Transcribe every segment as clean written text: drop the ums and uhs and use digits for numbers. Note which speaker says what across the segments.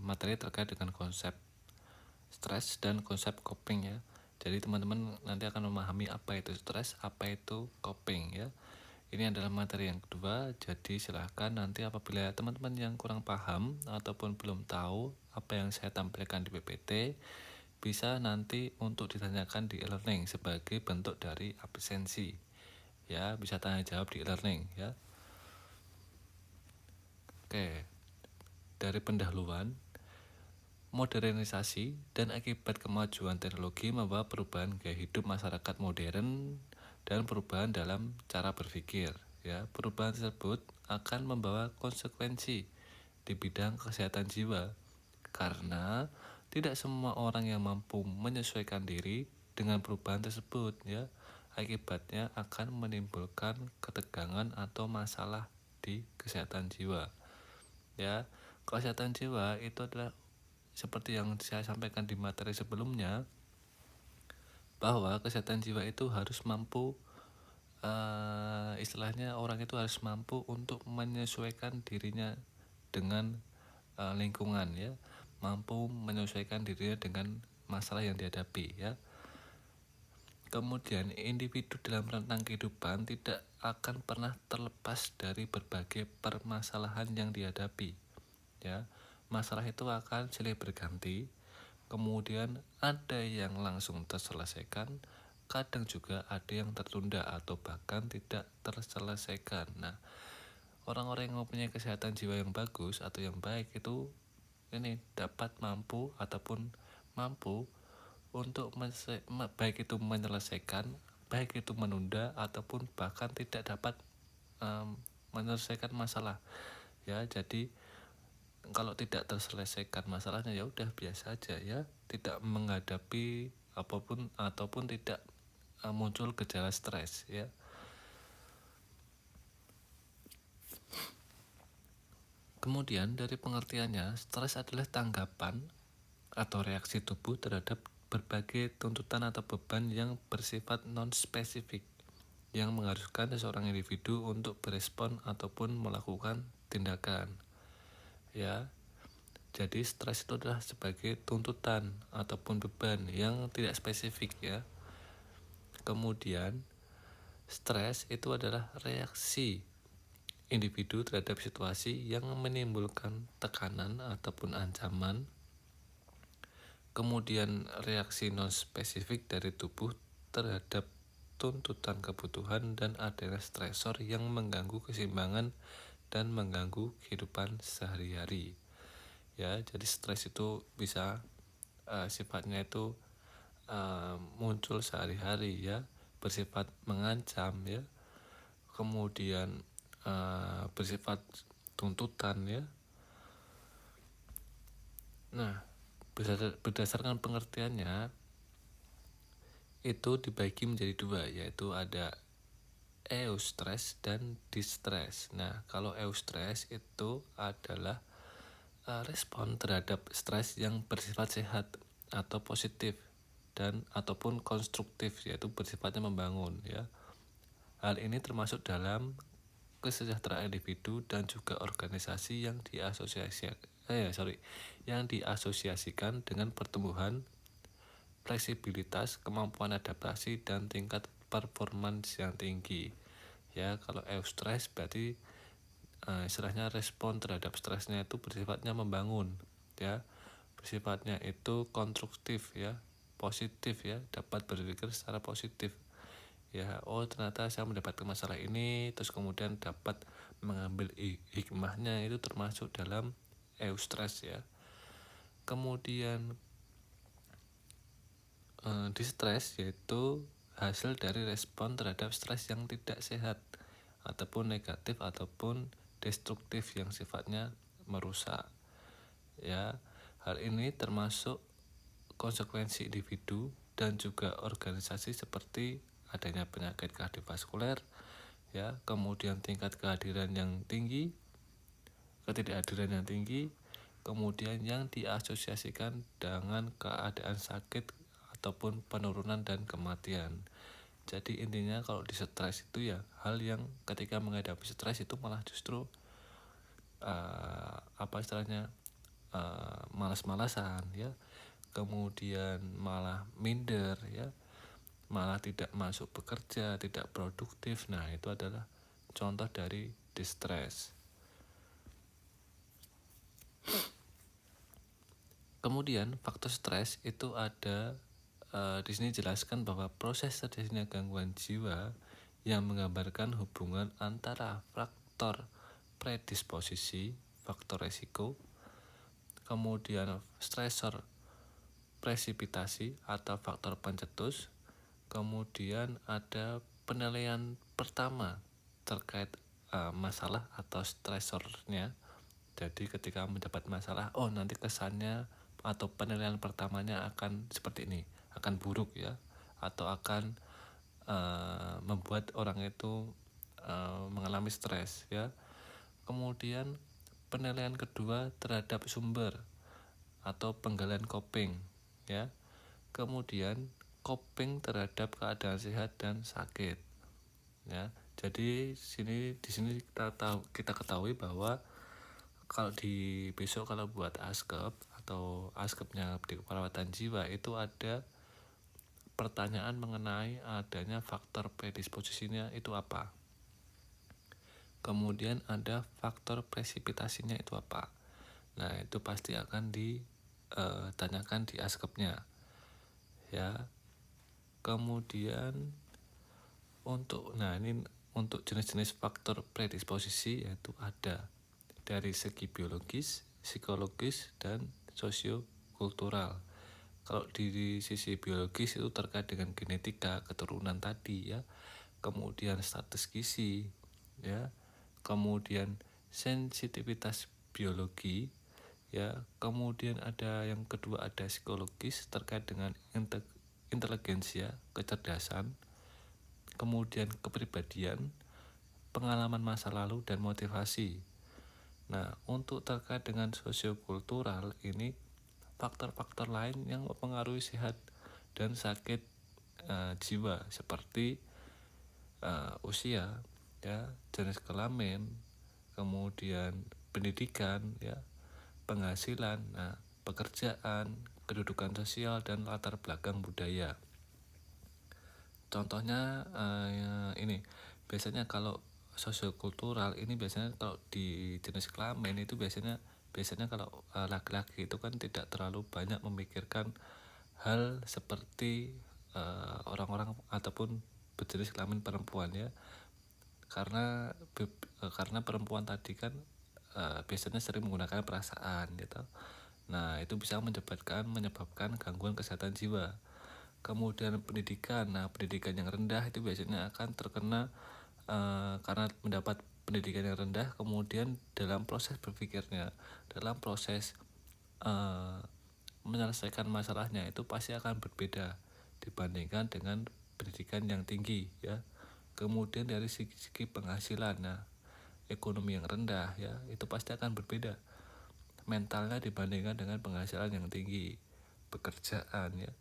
Speaker 1: materi terkait dengan konsep stres dan konsep coping ya. Jadi teman-teman nanti akan memahami apa itu stres, apa itu coping ya. Ini adalah materi yang kedua, jadi silahkan nanti apabila teman-teman yang kurang paham ataupun belum tahu apa yang saya tampilkan di PPT, bisa nanti untuk ditanyakan di e-learning sebagai bentuk dari absensi. Ya, bisa tanya jawab di e-learning ya. Oke, dari pendahuluan, modernisasi dan akibat kemajuan teknologi membawa perubahan gaya hidup masyarakat modern dan perubahan dalam cara berpikir. Ya, perubahan tersebut akan membawa konsekuensi di bidang kesehatan jiwa karena tidak semua orang yang mampu menyesuaikan diri dengan perubahan tersebut. Ya, akibatnya akan menimbulkan ketegangan atau masalah di kesehatan jiwa. Ya, kesehatan jiwa itu adalah seperti yang saya sampaikan di materi sebelumnya, bahwa kesehatan jiwa itu harus mampu, istilahnya orang itu harus mampu untuk menyesuaikan dirinya dengan lingkungan ya, mampu menyesuaikan dirinya dengan masalah yang dihadapi ya. Kemudian individu dalam rentang kehidupan tidak akan pernah terlepas dari berbagai permasalahan yang dihadapi ya. Masalah itu akan silih berganti, kemudian ada yang langsung terselesaikan, kadang juga ada yang tertunda atau bahkan tidak terselesaikan. Nah, orang-orang yang mempunyai kesehatan jiwa yang bagus atau yang baik itu ini dapat mampu ataupun mampu untuk baik itu menyelesaikan, baik itu menunda ataupun bahkan tidak dapat menyelesaikan masalah ya. Jadi kalau tidak terselesaikan masalahnya ya udah biasa aja ya, tidak menghadapi apapun ataupun tidak muncul gejala stres ya. Kemudian dari pengertiannya, stres adalah tanggapan atau reaksi tubuh terhadap berbagai tuntutan atau beban yang bersifat non-spesifik yang mengharuskan seseorang individu untuk berespon ataupun melakukan tindakan ya. Jadi stres itu adalah sebagai tuntutan ataupun beban yang tidak spesifik ya. Kemudian stres itu adalah reaksi individu terhadap situasi yang menimbulkan tekanan ataupun ancaman. Kemudian reaksi non spesifik dari tubuh terhadap tuntutan kebutuhan dan adanya stresor yang mengganggu keseimbangan dan mengganggu kehidupan sehari-hari. Ya, jadi stres itu bisa sifatnya itu muncul sehari-hari ya, bersifat mengancam ya, kemudian bersifat tuntutan ya. Nah, berdasarkan pengertiannya itu dibagi menjadi dua, yaitu ada eustress dan distress. Nah, kalau eustress itu adalah respon terhadap stres yang bersifat sehat atau positif dan ataupun konstruktif, yaitu bersifatnya membangun ya. Hal ini termasuk dalam kesejahteraan individu dan juga organisasi yang diasosiasikan dengan pertumbuhan, fleksibilitas, kemampuan adaptasi dan tingkat performance yang tinggi. Ya, kalau eustress berarti istilahnya respon terhadap stresnya itu bersifatnya membangun ya, bersifatnya itu konstruktif ya, positif ya, dapat berpikir secara positif ya. Oh, ternyata saya mendapatkan masalah ini, terus kemudian dapat mengambil hikmahnya, itu termasuk dalam eustress ya. Kemudian distress yaitu hasil dari respon terhadap stres yang tidak sehat ataupun negatif ataupun destruktif yang sifatnya merusak ya. Hal ini termasuk konsekuensi individu dan juga organisasi seperti adanya penyakit kardiovaskuler ya, kemudian tingkat kehadiran yang tinggi, ketidakhadiran yang tinggi, kemudian yang diasosiasikan dengan keadaan sakit ataupun penurunan dan kematian. Jadi intinya kalau di stres itu ya, hal yang ketika menghadapi stres itu malah justru apa istilahnya malas-malasan ya, kemudian malah minder ya, malah tidak masuk bekerja, tidak produktif. Nah, itu adalah contoh dari distress. Kemudian faktor stres itu ada di sini jelaskan bahwa proses terjadinya gangguan jiwa yang menggambarkan hubungan antara faktor predisposisi, faktor resiko, kemudian stresor presipitasi atau faktor pencetus, kemudian ada penilaian pertama terkait masalah atau stresornya. Jadi ketika mendapat masalah, oh nanti kesannya atau penilaian pertamanya akan seperti ini, akan buruk ya, atau akan membuat orang itu mengalami stres ya. Kemudian penilaian kedua terhadap sumber atau penggalian coping ya. Kemudian coping terhadap keadaan sehat dan sakit ya. Jadi di sini kita ketahui bahwa kalau kalau buat ASKEP atau ASKEP-nya di perawatan jiwa itu ada pertanyaan mengenai adanya faktor predisposisinya itu apa. Kemudian ada faktor presipitasinya itu apa. Nah, itu pasti akan ditanyakan di ASKEP-nya. Ya. Kemudian untuk jenis-jenis faktor predisposisi yaitu ada dari segi biologis, psikologis, dan sosiokultural. Kalau di sisi biologis itu terkait dengan genetika, keturunan tadi ya, kemudian status gizi ya, kemudian sensitivitas biologi ya, kemudian ada yang kedua ada psikologis terkait dengan inteligensia, kecerdasan, kemudian kepribadian, pengalaman masa lalu, dan motivasi. Nah, untuk terkait dengan sosiokultural ini faktor-faktor lain yang mempengaruhi sehat dan sakit jiwa seperti usia ya, jenis kelamin, kemudian pendidikan ya, penghasilan, pekerjaan, kedudukan sosial, dan latar belakang budaya. Contohnya ini biasanya kalau sosiokultural ini biasanya kalau di jenis kelamin itu biasanya kalau laki-laki itu kan tidak terlalu banyak memikirkan hal seperti orang-orang ataupun berjenis kelamin perempuan ya, karena perempuan tadi kan biasanya sering menggunakan perasaan gitu. Nah, itu bisa menyebabkan gangguan kesehatan jiwa. Kemudian pendidikan, pendidikan yang rendah itu biasanya akan terkena karena mendapat pendidikan yang rendah, kemudian dalam proses berpikirnya, dalam proses menyelesaikan masalahnya itu pasti akan berbeda dibandingkan dengan pendidikan yang tinggi ya. Kemudian dari segi penghasilan, ekonomi yang rendah ya, itu pasti akan berbeda mentalnya dibandingkan dengan penghasilan yang tinggi, pekerjaan ya,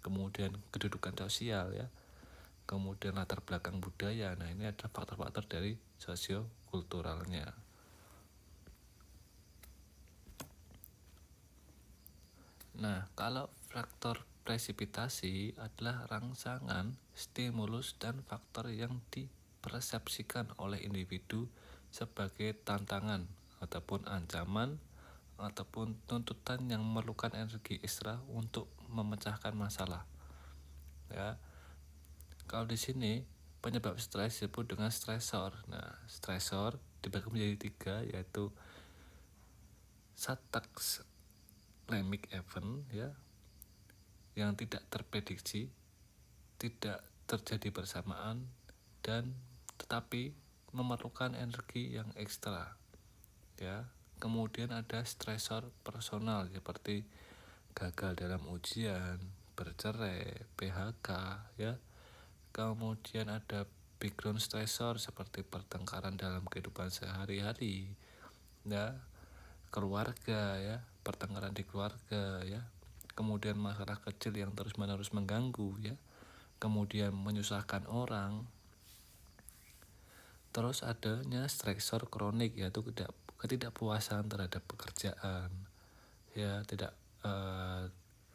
Speaker 1: kemudian kedudukan sosial ya, kemudian latar belakang budaya. Nah, ini adalah faktor-faktor dari sosiokulturalnya. Nah, kalau faktor presipitasi adalah rangsangan, stimulus, dan faktor yang dipersepsikan oleh individu sebagai tantangan ataupun ancaman ataupun tuntutan yang memerlukan energi ekstra untuk memecahkan masalah. Ya. Kalau di sini penyebab stres disebut dengan stresor. Nah, stresor dibagi menjadi 3 yaitu cataclysmic event ya, yang tidak terprediksi, tidak terjadi bersamaan, dan tetapi memerlukan energi yang ekstra ya. Kemudian ada stresor personal seperti gagal dalam ujian, bercerai, PHK ya. Kemudian ada background stressor seperti pertengkaran dalam kehidupan sehari-hari ya, keluarga ya, pertengkaran di keluarga ya, kemudian masalah kecil yang terus-menerus mengganggu ya, kemudian menyusahkan orang. Terus adanya stresor kronik yaitu ketidakpuasan terhadap pekerjaan, ya tidak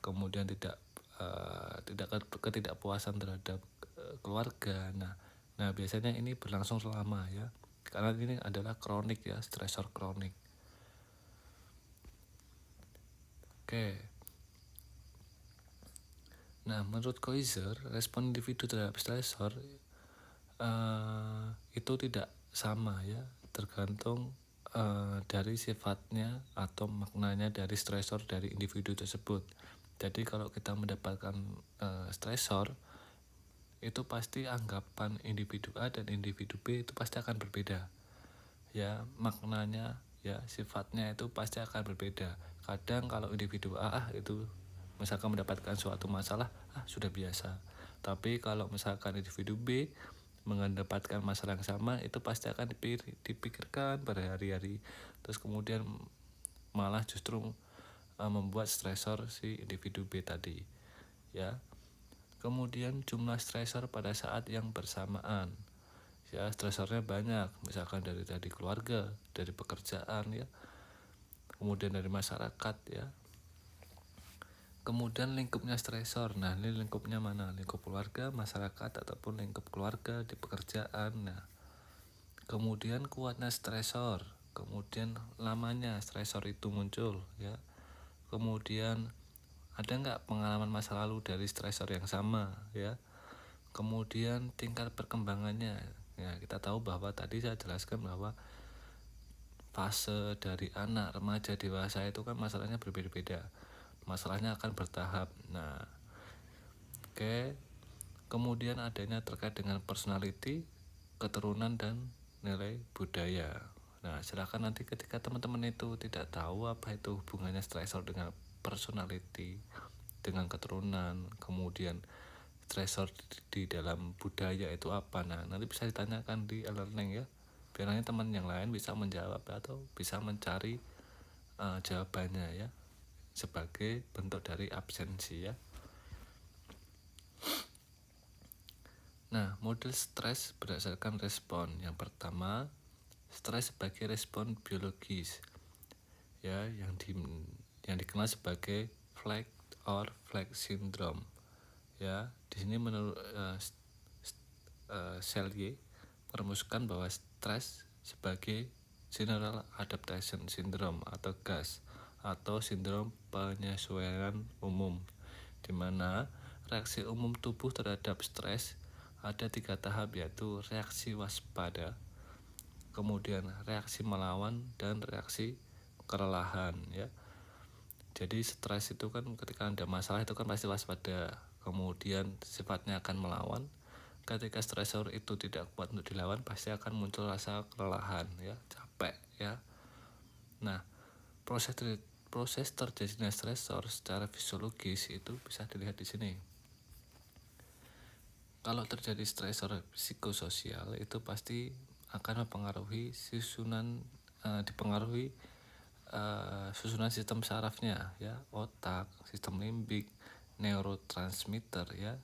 Speaker 1: kemudian tidak ketidakpuasan terhadap keluarga. Nah biasanya ini berlangsung selama ya, karena ini adalah kronik ya, stresor kronik. Oke. Nah menurut Koizer, respon individu terhadap stresor itu tidak sama ya, tergantung dari sifatnya atau maknanya dari stresor dari individu tersebut. Jadi kalau kita mendapatkan stresor, itu pasti anggapan individu A dan individu B itu pasti akan berbeda ya, maknanya ya, sifatnya itu pasti akan berbeda. Kadang kalau individu A itu misalkan mendapatkan suatu masalah sudah biasa, tapi kalau misalkan individu B mendapatkan masalah yang sama, itu pasti akan dipikirkan berhari-hari, terus kemudian malah justru membuat stresor si individu B tadi ya. Kemudian jumlah stresor pada saat yang bersamaan ya, stresornya banyak, misalkan dari keluarga, dari pekerjaan ya, kemudian dari masyarakat ya. Kemudian lingkupnya stresor, nah ini lingkupnya mana, lingkup keluarga, masyarakat, ataupun lingkup keluarga di pekerjaan. Nah kemudian kuatnya stresor, kemudian lamanya stresor itu muncul ya, kemudian ada nggak pengalaman masa lalu dari stresor yang sama ya, kemudian tingkat perkembangannya ya. Kita tahu bahwa tadi saya jelaskan bahwa fase dari anak, remaja, dewasa itu kan masalahnya berbeda-beda, masalahnya akan bertahap. Nah oke. Kemudian adanya terkait dengan personality, keturunan, dan nilai budaya. Nah silakan nanti ketika teman-teman itu tidak tahu apa itu hubungannya stresor dengan personality, dengan keturunan, kemudian stresor di dalam budaya itu apa, nah nanti bisa ditanyakan di e-learning ya, biar nanti teman yang lain bisa menjawab atau bisa mencari jawabannya ya, sebagai bentuk dari absensi ya. Nah model stres berdasarkan respon. Yang pertama, stres sebagai respon biologis ya, yang dikenal sebagai flag or flag syndrome ya. Di sini menurut Selye merumuskan bahwa stres sebagai general adaptation syndrome atau GAS, atau sindrom penyesuaian umum, di mana reaksi umum tubuh terhadap stres ada 3 tahap, yaitu reaksi waspada, kemudian reaksi melawan, dan reaksi kelelahan ya. Jadi stres itu kan ketika ada masalah itu kan pasti waspada, kemudian sifatnya akan melawan. Ketika stresor itu tidak kuat untuk dilawan, pasti akan muncul rasa kelelahan ya, capek ya. Nah proses terjadinya stresor secara fisiologis itu bisa dilihat di sini. Kalau terjadi stresor psikososial itu pasti akan mempengaruhi dipengaruhi susunan sistem sarafnya ya, otak, sistem limbik, neurotransmitter ya,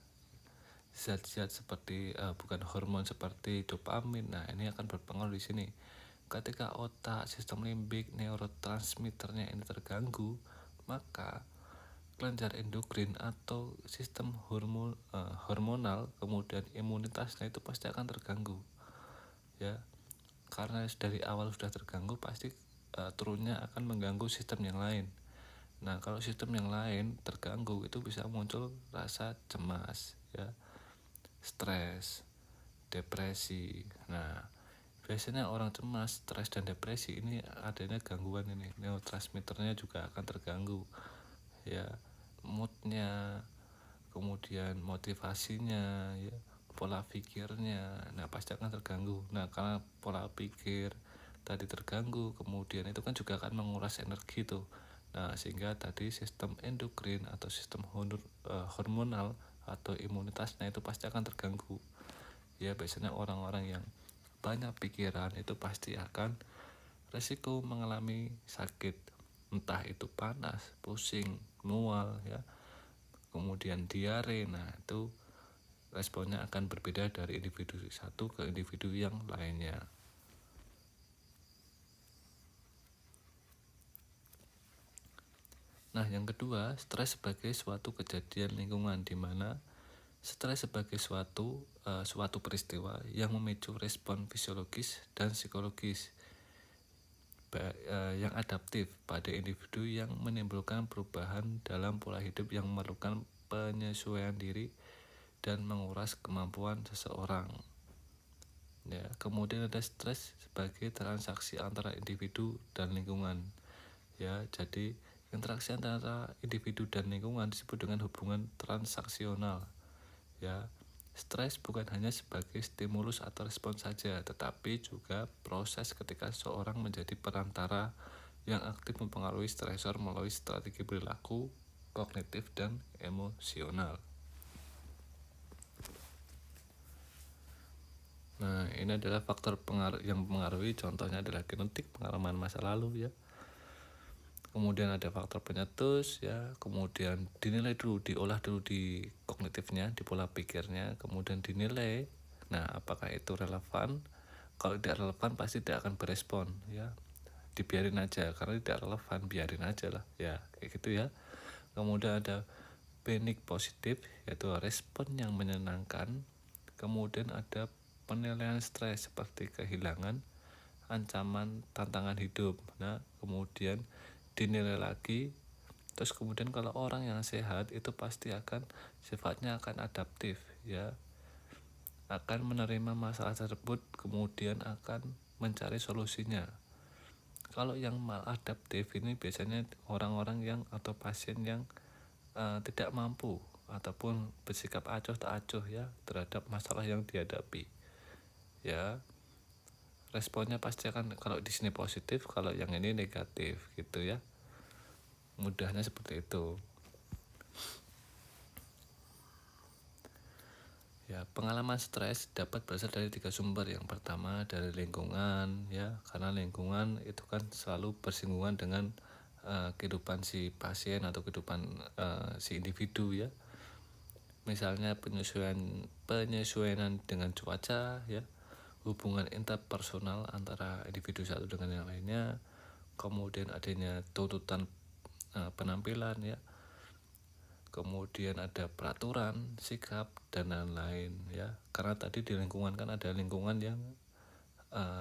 Speaker 1: zat-zat seperti bukan hormon seperti dopamin. Nah ini akan berpengaruh di sini. Ketika otak, sistem limbik, neurotransmitternya ini terganggu, maka kelenjar endokrin atau sistem hormonal, kemudian imunitasnya itu pasti akan terganggu ya. Karena dari awal sudah terganggu, pasti turunnya akan mengganggu sistem yang lain. Nah kalau sistem yang lain terganggu, itu bisa muncul rasa cemas ya, stres, depresi. Nah biasanya orang cemas, stres, dan depresi ini adanya gangguan ini, neurotransmitternya juga akan terganggu ya, moodnya, kemudian motivasinya ya, pola pikirnya, nah pasti akan terganggu. Nah karena pola pikir tadi terganggu, kemudian itu kan juga akan menguras energi tuh. Nah sehingga tadi sistem endokrin atau sistem hormonal atau imunitasnya itu pasti akan terganggu ya. Biasanya orang-orang yang banyak pikiran itu pasti akan resiko mengalami sakit, entah itu panas, pusing, mual ya, kemudian diare. Nah itu responnya akan berbeda dari individu satu ke individu yang lainnya. Nah, yang kedua, stres sebagai suatu kejadian lingkungan, di mana stres sebagai suatu peristiwa yang memicu respon fisiologis dan psikologis yang adaptif pada individu, yang menimbulkan perubahan dalam pola hidup yang memerlukan penyesuaian diri dan menguras kemampuan seseorang. Ya, kemudian ada stres sebagai transaksi antara individu dan lingkungan. Ya, jadi interaksi antara individu dan lingkungan disebut dengan hubungan transaksional. Ya, stres bukan hanya sebagai stimulus atau respon saja, tetapi juga proses ketika seorang menjadi perantara yang aktif mempengaruhi stresor melalui strategi perilaku, kognitif, dan emosional. Nah, ini adalah faktor yang mempengaruhi, contohnya adalah genetik, pengalaman masa lalu ya. Kemudian ada faktor pencetus ya, kemudian dinilai dulu, diolah dulu di kognitifnya, di pola pikirnya, kemudian dinilai. Nah, apakah itu relevan? Kalau tidak relevan pasti tidak akan berespon ya. Dibiarin aja, karena tidak relevan, biarin aja lah ya, kayak gitu ya. Kemudian ada panic positif, yaitu respon yang menyenangkan. Kemudian ada penilaian stres seperti kehilangan, ancaman, tantangan hidup. Nah, kemudian dinilai lagi. Terus kemudian kalau orang yang sehat itu pasti akan sifatnya akan adaptif ya, akan menerima masalah tersebut, kemudian akan mencari solusinya. Kalau yang maladaptif ini biasanya orang-orang yang atau pasien yang tidak mampu ataupun bersikap acuh tak acuh ya terhadap masalah yang dihadapi. Ya, responnya pasti akan, kalau di sini positif, kalau yang ini negatif gitu ya. Mudahnya seperti itu. Ya, pengalaman stres dapat berasal dari 3 sumber. Yang pertama dari lingkungan ya, karena lingkungan itu kan selalu bersinggungan dengan kehidupan si pasien atau kehidupan si individu ya. Misalnya penyesuaian dengan cuaca ya, hubungan interpersonal antara individu satu dengan yang lainnya, kemudian adanya tuntutan penampilan ya, kemudian ada peraturan, sikap, dan lain-lain ya. Karena tadi di lingkungan kan ada lingkungan yang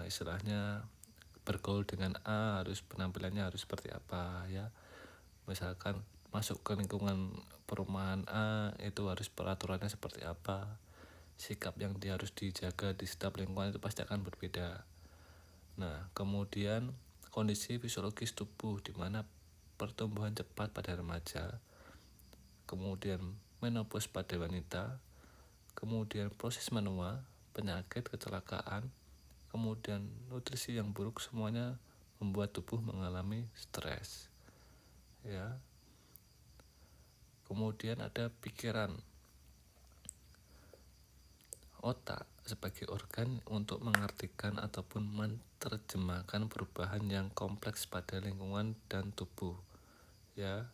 Speaker 1: istilahnya bergaul dengan A, harus penampilannya harus seperti apa ya. Misalkan masuk ke lingkungan perumahan A, itu harus peraturannya seperti apa, sikap yang harus dijaga di setiap lingkungan itu pasti akan berbeda. Nah, kemudian kondisi fisiologis tubuh, di mana pertumbuhan cepat pada remaja, kemudian menopause pada wanita, kemudian proses menua, penyakit, kecelakaan, kemudian nutrisi yang buruk, semuanya membuat tubuh mengalami stres ya. Kemudian ada pikiran, otak sebagai organ untuk mengartikan ataupun menerjemahkan perubahan yang kompleks pada lingkungan dan tubuh ya.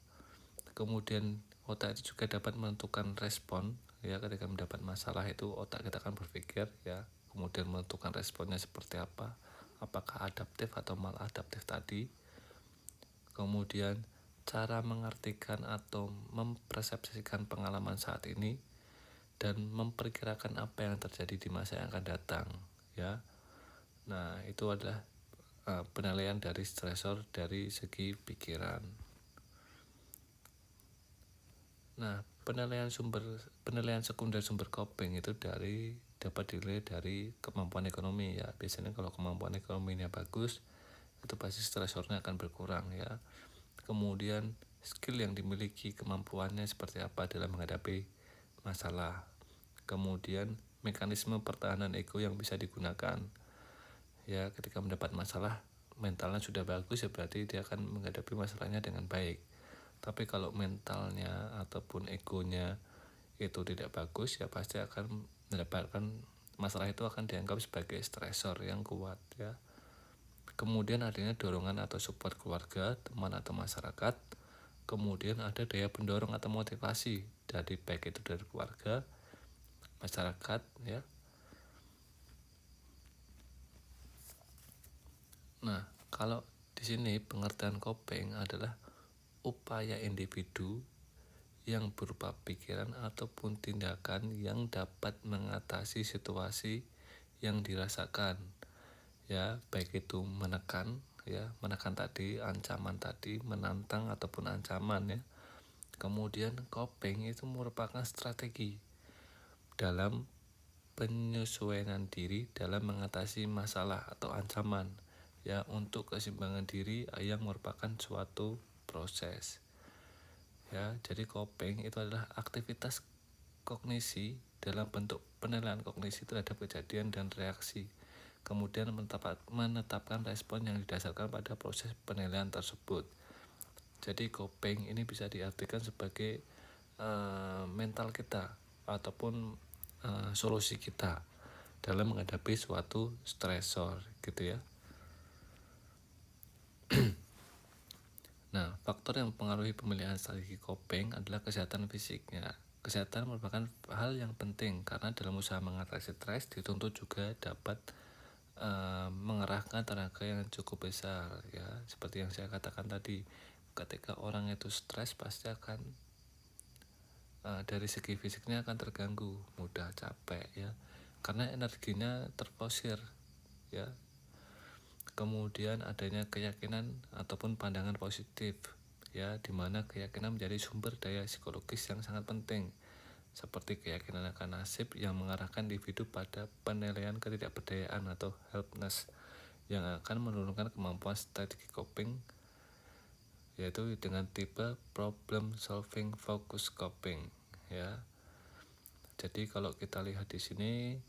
Speaker 1: Kemudian otak itu juga dapat menentukan respon ya, ketika mendapat masalah itu otak kita akan berpikir ya, kemudian menentukan responnya seperti apa, apakah adaptif atau maladaptif tadi. Kemudian cara mengartikan atau mempersepsikan pengalaman saat ini dan memperkirakan apa yang terjadi di masa yang akan datang ya. Nah, itu adalah penilaian dari stresor dari segi pikiran. Nah, penilaian sekunder sumber coping itu dapat dinilai dari kemampuan ekonomi ya. Biasanya kalau kemampuan ekonominya bagus, itu pasti stresornya akan berkurang ya. Kemudian skill yang dimiliki, kemampuannya seperti apa dalam menghadapi masalah. Kemudian mekanisme pertahanan ego yang bisa digunakan ya, ketika mendapat masalah mentalnya sudah bagus ya berarti dia akan menghadapi masalahnya dengan baik. Tapi kalau mentalnya ataupun egonya itu tidak bagus ya pasti akan mendapatkan masalah, itu akan dianggap sebagai stresor yang kuat ya. Kemudian adanya dorongan atau support keluarga, teman atau masyarakat. Kemudian ada daya pendorong atau motivasi dari baik itu dari keluarga, masyarakat ya. Nah, kalau di sini pengertian coping adalah upaya individu yang berupa pikiran ataupun tindakan yang dapat mengatasi situasi yang dirasakan, ya, baik itu menekan tadi, ancaman tadi, menantang ataupun ancaman, ya. Kemudian coping itu merupakan strategi dalam penyesuaian diri dalam mengatasi masalah atau ancaman, ya, untuk keseimbangan diri yang merupakan suatu proses. Ya, jadi coping itu adalah aktivitas kognisi dalam bentuk penilaian kognisi terhadap kejadian dan reaksi, kemudian menetapkan respon yang didasarkan pada proses penilaian tersebut. Jadi coping ini bisa diartikan sebagai mental kita ataupun solusi kita dalam menghadapi suatu stresor, gitu ya. Nah, faktor yang mempengaruhi pemilihan strategi coping adalah kesehatan fisiknya. Kesehatan merupakan hal yang penting karena dalam usaha mengatasi stres dituntut juga dapat mengerahkan tenaga yang cukup besar, ya. Seperti yang saya katakan tadi, ketika orang itu stres pasti akan dari segi fisiknya akan terganggu, mudah capek, ya, karena energinya terfosir, ya. Kemudian adanya keyakinan ataupun pandangan positif, ya, di mana keyakinan menjadi sumber daya psikologis yang sangat penting, seperti keyakinan akan nasib yang mengarahkan individu pada penilaian ketidakberdayaan atau helplessness yang akan menurunkan kemampuan strategi coping, yaitu dengan tipe problem solving focus coping, ya. Jadi kalau kita lihat di sini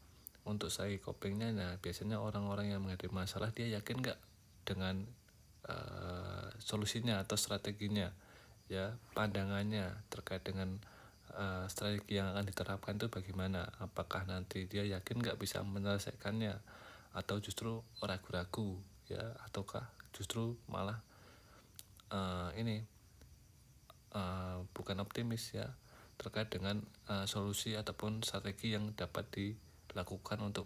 Speaker 1: untuk strategi copingnya, nah biasanya orang-orang yang menghadapi masalah dia yakin nggak dengan solusinya atau strateginya, ya, pandangannya terkait dengan strategi yang akan diterapkan itu bagaimana, apakah nanti dia yakin nggak bisa menyelesaikannya atau justru ragu-ragu, ya, ataukah justru malah bukan optimis, ya, terkait dengan solusi ataupun strategi yang dapat dilakukan untuk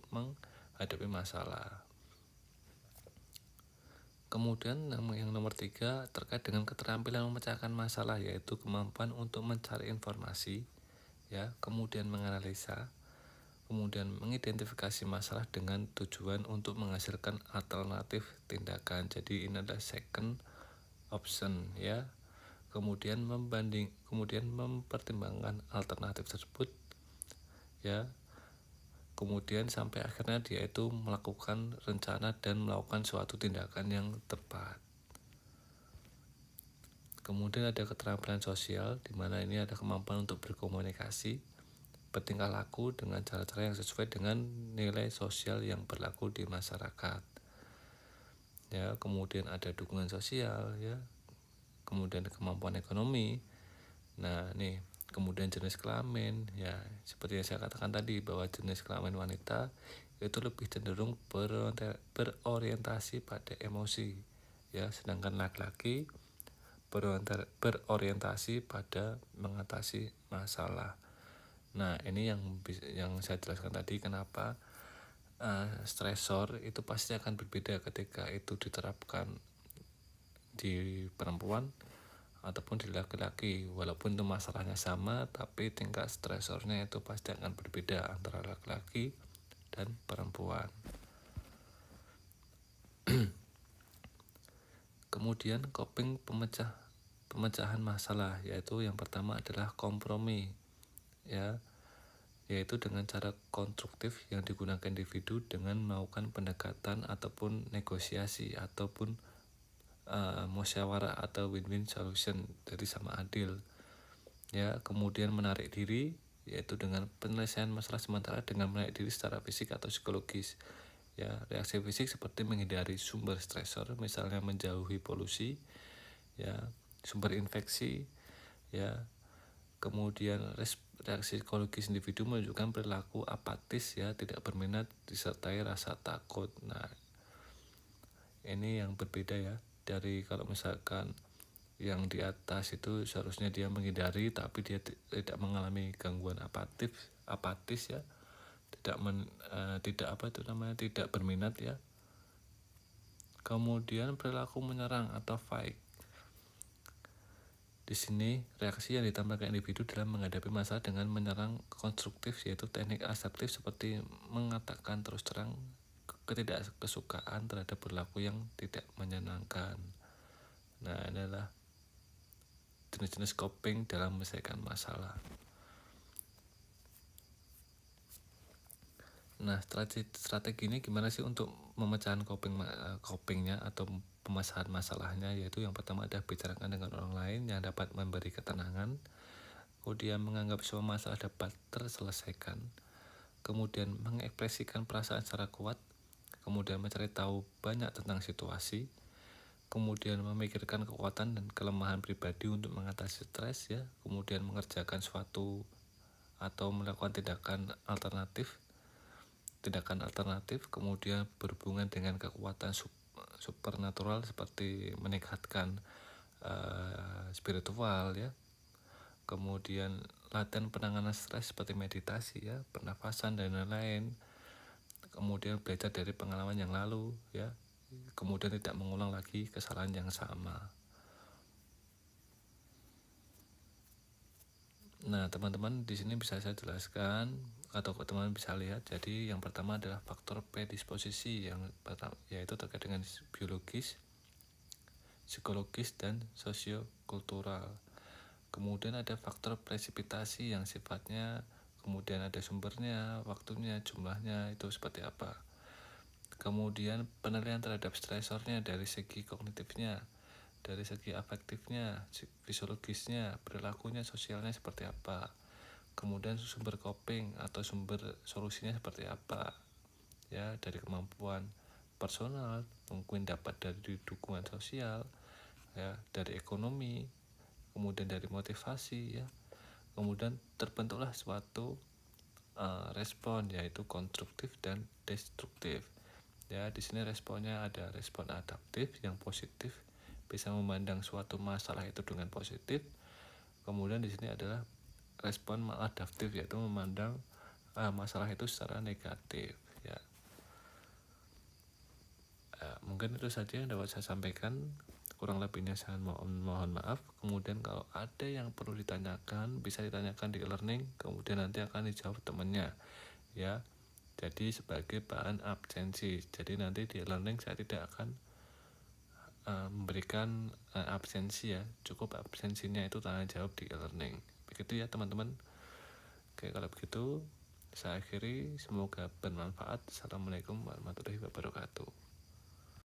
Speaker 1: menghadapi masalah. Kemudian yang nomor 3 terkait dengan keterampilan memecahkan masalah, yaitu kemampuan untuk mencari informasi, ya, kemudian menganalisa, kemudian mengidentifikasi masalah dengan tujuan untuk menghasilkan alternatif tindakan. Jadi ini adalah second option, ya. Kemudian mempertimbangkan alternatif tersebut, ya. Kemudian sampai akhirnya dia itu melakukan rencana dan melakukan suatu tindakan yang tepat. Kemudian ada keterampilan sosial, di mana ini ada kemampuan untuk berkomunikasi, bertingkah laku dengan cara-cara yang sesuai dengan nilai sosial yang berlaku di masyarakat. Ya, kemudian ada dukungan sosial, ya. Kemudian kemampuan ekonomi. Nah, nih, kemudian jenis kelamin, ya, seperti yang saya katakan tadi bahwa jenis kelamin wanita itu lebih cenderung berorientasi pada emosi, ya, sedangkan laki-laki berorientasi pada mengatasi masalah. Nah, ini yang saya jelaskan tadi kenapa stresor itu pasti akan berbeda ketika itu diterapkan di perempuan ataupun di laki-laki. Walaupun itu masalahnya sama, tapi tingkat stresornya itu pasti akan berbeda antara laki-laki dan perempuan. Kemudian coping pemecahan masalah, yaitu yang pertama adalah kompromi, ya, yaitu dengan cara konstruktif yang digunakan individu dengan melakukan pendekatan ataupun negosiasi ataupun musyawarah atau win-win solution, jadi sama adil, ya. Kemudian menarik diri, yaitu dengan penyelesaian masalah sementara dengan menarik diri secara fisik atau psikologis, ya. Reaksi fisik seperti menghindari sumber stresor, misalnya menjauhi polusi, ya, sumber infeksi, ya. Kemudian reaksi psikologis individu menunjukkan perilaku apatis, ya, tidak berminat disertai rasa takut. Nah, ini yang berbeda, ya, dari kalau misalkan yang di atas itu seharusnya dia menghindari, tapi dia tidak mengalami gangguan apatis, ya, tidak berminat, ya. Kemudian perilaku menyerang atau fight, Di sini, reaksi yang ditampilkan individu dalam menghadapi masalah dengan menyerang konstruktif, yaitu teknik asertif seperti mengatakan terus terang ketidakkesukaan terhadap perilaku yang tidak menyenangkan. Nah, ini adalah jenis-jenis coping dalam menyelesaikan masalah. Nah, strategi ini gimana sih untuk memecahkan copingnya atau pemecahan masalahnya, yaitu yang pertama adalah bicarakan dengan orang lain yang dapat memberi ketenangan, kemudian menganggap semua masalah dapat terselesaikan, kemudian mengekspresikan perasaan secara kuat, kemudian mencari tahu banyak tentang situasi, kemudian memikirkan kekuatan dan kelemahan pribadi untuk mengatasi stres, ya, kemudian mengerjakan suatu atau melakukan tindakan alternatif, kemudian berhubungan dengan kekuatan supernatural seperti meningkatkan spiritual, ya, kemudian latihan penanganan stres seperti meditasi, ya, pernafasan dan lain-lain, kemudian belajar dari pengalaman yang lalu, ya, kemudian tidak mengulang lagi kesalahan yang sama. Nah, teman-teman, di sini bisa saya jelaskan atau teman-teman bisa lihat. Jadi yang pertama adalah faktor predisposisi, yang pertama yaitu terkait dengan biologis, psikologis, dan sosiokultural. Kemudian ada faktor presipitasi yang sifatnya, kemudian ada sumbernya, waktunya, jumlahnya itu seperti apa. Kemudian penilaian terhadap stresornya dari segi kognitifnya, dari segi afektifnya, fisiologisnya, perilakunya, sosialnya seperti apa. Kemudian sumber coping atau sumber solusinya seperti apa, ya, dari kemampuan personal, mungkin dapat dari dukungan sosial, ya, dari ekonomi, kemudian dari motivasi, ya, kemudian terbentuklah suatu respon, yaitu konstruktif dan destruktif. Ya, di sini responnya ada respon adaptif yang positif, bisa memandang suatu masalah itu dengan positif. Kemudian di sini adalah respon maladaptif, yaitu memandang masalah itu secara negatif, ya. Mungkin itu saja yang dapat saya sampaikan, kurang lebihnya saya mohon maaf. Kemudian kalau ada yang perlu ditanyakan, bisa ditanyakan di e-learning, kemudian nanti akan dijawab temannya, ya. Jadi sebagai bahan absensi, jadi nanti di e-learning saya tidak akan memberikan absensi, ya, cukup absensinya itu tanya jawab di e-learning. Begitu ya teman-teman. Oke, kalau begitu saya akhiri, semoga bermanfaat. Assalamualaikum warahmatullahi wabarakatuh.